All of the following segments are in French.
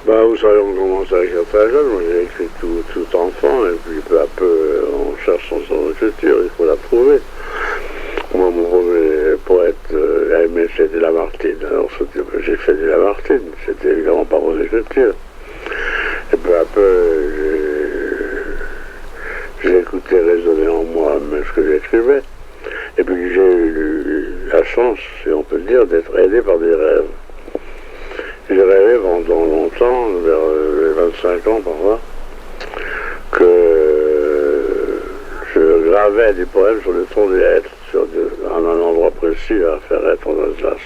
Bah, vous savez, on commence à écrire très jeune. Moi, j'ai écrit tout enfant, et puis peu à peu, on cherche son écriture, il faut la trouver. Moi, mon premier poète aimé, c'était Lamartine. Alors, j'ai fait du Lamartine. C'était évidemment pas mon écriture. Et peu à peu, j'ai écouté résonner en moi ce que j'écrivais. Et puis, j'ai eu la chance, si on peut le dire, d'être aidé par des rêves. J'ai rêvé pendant longtemps, vers les 25 ans par là, que je gravais des poèmes sur le tronc des hêtres, à un endroit précis à Ferrette en Alsace.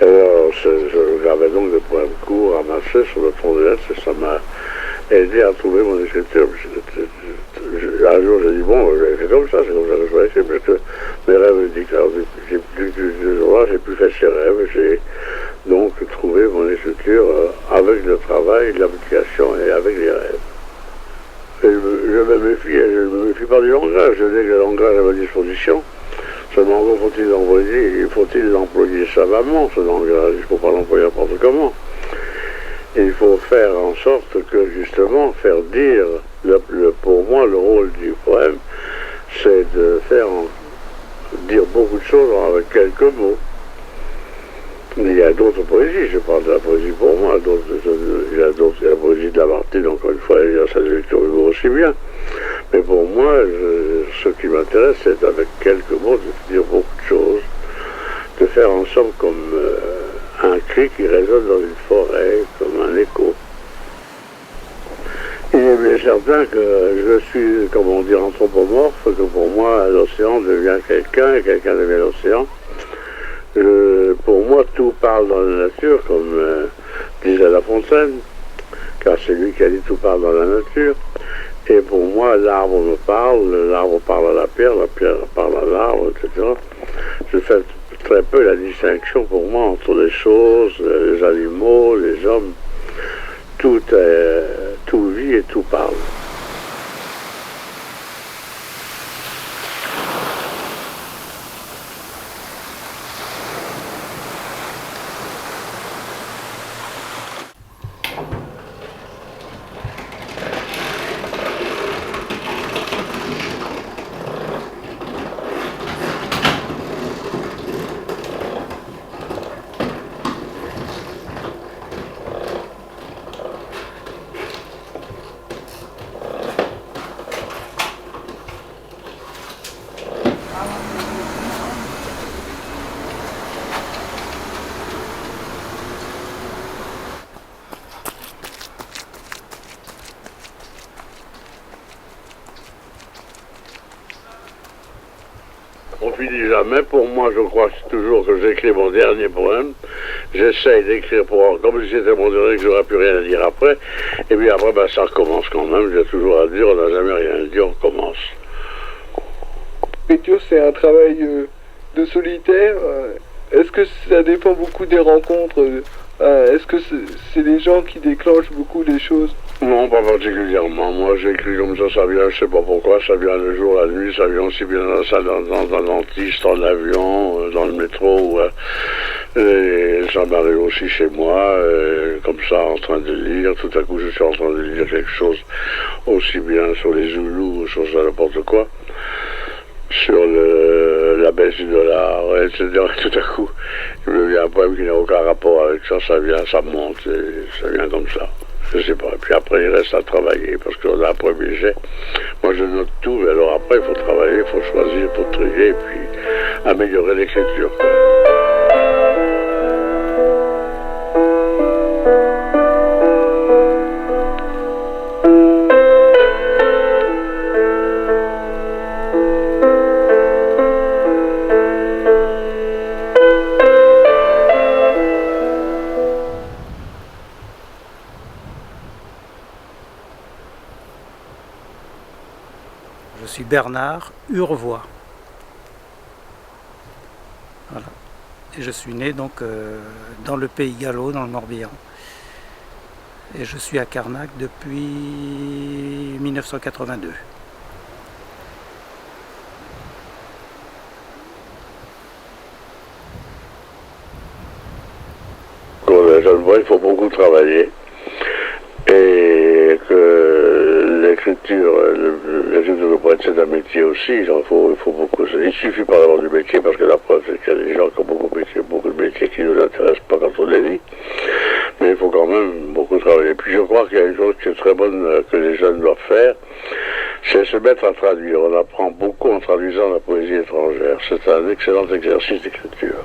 Et alors, je gravais donc des poèmes courts amassés sur le tronc des hêtres, et ça m'a aidé à trouver mon écriture. Un jour, j'ai dit, bon, je vais faire comme ça, c'est comme ça que je vais écrire, parce que mes rêves me disent. Alors, ce jour-là, j'ai pu faire ces rêves, j'ai donc trouvé mon écriture avec le travail, l'application et avec les rêves. Et je me méfie pas du langage, je dis que le langage est à ma disposition. Seulement, faut-il l'employer savamment, ce langage, il ne faut pas l'employer n'importe comment. Il faut faire en sorte que, justement, faire dire, pour moi, le rôle du poème, c'est de faire dire beaucoup de choses avec quelques mots. Mais il y a d'autres poésies, je parle de la poésie pour moi, il y a la poésie de Lamartine, encore une fois, il y a celle de Victor Hugo aussi bien. Mais pour moi, ce qui m'intéresse, c'est avec quelques mots de dire beaucoup de choses, de faire en somme comme un cri qui résonne dans une forêt, comme un écho. Il est bien certain que je suis, comme on dit, anthropomorphe, que pour moi, l'océan devient quelqu'un et quelqu'un devient l'océan. Pour moi, tout parle dans la nature, comme disait La Fontaine, car c'est lui qui a dit tout parle dans la nature. Et pour moi, l'arbre me parle, l'arbre parle à la pierre parle à l'arbre, etc. Je fais très peu la distinction pour moi entre les choses, les animaux, les hommes. Tout vit et tout parle. On finit jamais. Pour moi, je crois toujours que j'écris mon dernier poème. J'essaye d'écrire comme si c'était mon dernier, que j'aurais plus rien à dire après. Et puis après, ben, ça recommence quand même. J'ai toujours à dire, on n'a jamais rien dit, on recommence. L'écriture, c'est un travail de solitaire. Est-ce que ça dépend beaucoup des rencontres? Est-ce que c'est les gens qui déclenchent beaucoup les choses? Non, pas particulièrement. Moi, j'écris comme ça vient, je sais pas pourquoi, ça vient le jour, la nuit, ça vient aussi bien dans un dentiste, dans l'avion, dans le métro, et ça m'arrive aussi chez moi, comme ça, en train de lire. Tout à coup, je suis en train de lire quelque chose, aussi bien sur les Zoulous, sur ça, n'importe quoi, sur la baisse du dollar, etc. Tout à coup, il me vient un poème qui n'a aucun rapport avec ça, ça monte, et ça vient comme ça. Je sais pas. Et puis après, il reste à travailler, parce qu'on a un premier jet. Moi, je note tout, mais alors après, il faut travailler, il faut choisir, il faut trier, et puis améliorer l'écriture. Je suis Bernard Urvois. Voilà. Et je suis né donc dans le pays gallo, dans le Morbihan. Et je suis à Carnac depuis 1982. Quand on est jeune simplement il faut beaucoup travailler et que l'écriture de poète c'est un métier aussi, il faut beaucoup. Il suffit pas d'avoir du métier parce que la preuve c'est qu'il y a des gens qui ont beaucoup de métiers qui ne nous intéressent pas quand on les lit. Mais il faut quand même beaucoup travailler. Puis je crois qu'il y a une chose qui est très bonne que les jeunes doivent faire, c'est se mettre à traduire. On apprend beaucoup en traduisant la poésie étrangère. C'est un excellent exercice d'écriture.